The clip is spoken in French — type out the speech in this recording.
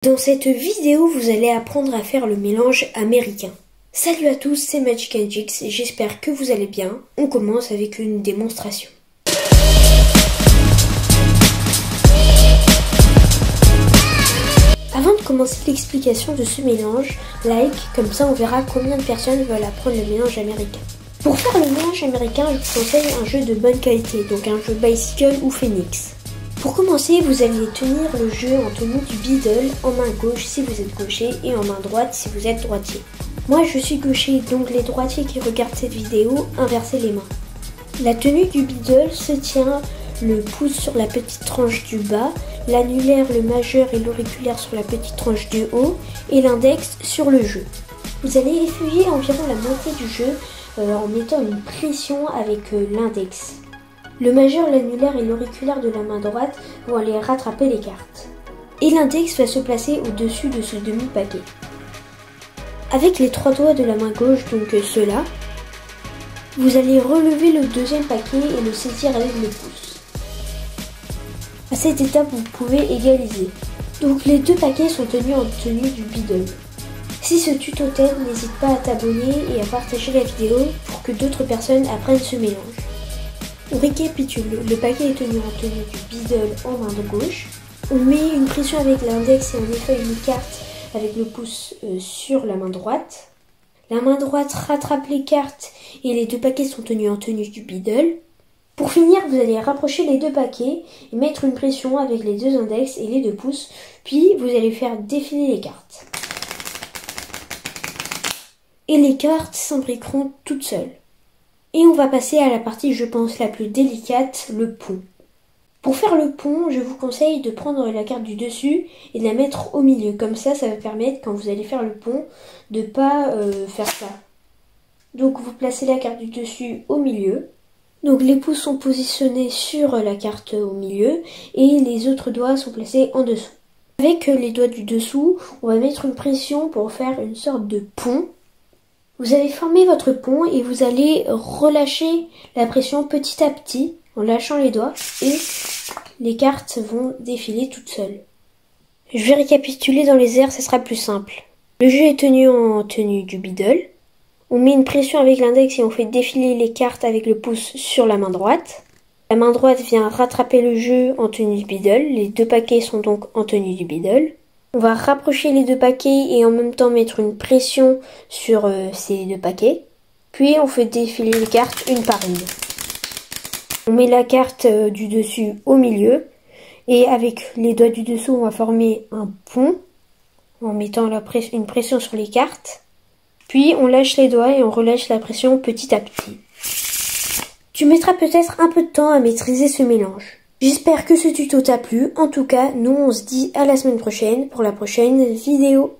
Dans cette vidéo, vous allez apprendre à faire le mélange américain. Salut à tous, c'est Magic & Jix et j'espère que vous allez bien. On commence avec une démonstration. Avant de commencer l'explication de ce mélange, like, comme ça on verra combien de personnes veulent apprendre le mélange américain. Pour faire le mélange américain, je vous conseille un jeu de bonne qualité, donc un jeu Bicycle ou Phoenix. Pour commencer, vous allez tenir le jeu en tenue du biddle en main gauche si vous êtes gaucher et en main droite si vous êtes droitier. Moi je suis gaucher, donc les droitiers qui regardent cette vidéo, inversez les mains. La tenue du biddle se tient le pouce sur la petite tranche du bas, l'annulaire, le majeur et l'auriculaire sur la petite tranche du haut et l'index sur le jeu. Vous allez effeuiller environ la moitié du jeu en mettant une pression avec l'index. Le majeur, l'annulaire et l'auriculaire de la main droite vont aller rattraper les cartes. Et l'index va se placer au-dessus de ce demi-paquet. Avec les trois doigts de la main gauche, donc ceux-là, vous allez relever le deuxième paquet et le saisir avec le pouce. À cette étape, vous pouvez égaliser. Donc les deux paquets sont tenus en tenue du biddle. Si ce tuto t'aide, n'hésite pas à t'abonner et à partager la vidéo pour que d'autres personnes apprennent ce mélange. On récapitule, le paquet est tenu en tenue du biddle en main de gauche. On met une pression avec l'index et on effeuille une carte avec le pouce sur la main droite. La main droite rattrape les cartes et les deux paquets sont tenus en tenue du biddle. Pour finir, vous allez rapprocher les deux paquets et mettre une pression avec les deux index et les deux pouces, puis vous allez faire défiler les cartes. Et les cartes s'imbriqueront toutes seules. Et on va passer à la partie, je pense, la plus délicate, le pont. Pour faire le pont, je vous conseille de prendre la carte du dessus et de la mettre au milieu. Comme ça va permettre, quand vous allez faire le pont, de ne pas faire ça. Donc vous placez la carte du dessus au milieu. Donc les pouces sont positionnés sur la carte au milieu et les autres doigts sont placés en dessous. Avec les doigts du dessous, on va mettre une pression pour faire une sorte de pont. Vous allez former votre pont et vous allez relâcher la pression petit à petit en lâchant les doigts et les cartes vont défiler toutes seules. Je vais récapituler dans les airs, ça sera plus simple. Le jeu est tenu en tenue du biddle. On met une pression avec l'index et on fait défiler les cartes avec le pouce sur la main droite. La main droite vient rattraper le jeu en tenue du biddle. Les deux paquets sont donc en tenue du biddle. On va rapprocher les deux paquets et en même temps mettre une pression sur ces deux paquets. Puis on fait défiler les cartes une par une. On met la carte du dessus au milieu. Et avec les doigts du dessous, on va former un pont en mettant une pression sur les cartes. Puis on lâche les doigts et on relâche la pression petit à petit. Tu mettras peut-être un peu de temps à maîtriser ce mélange. J'espère que ce tuto t'a plu. En tout cas, nous on se dit à la semaine prochaine pour la prochaine vidéo.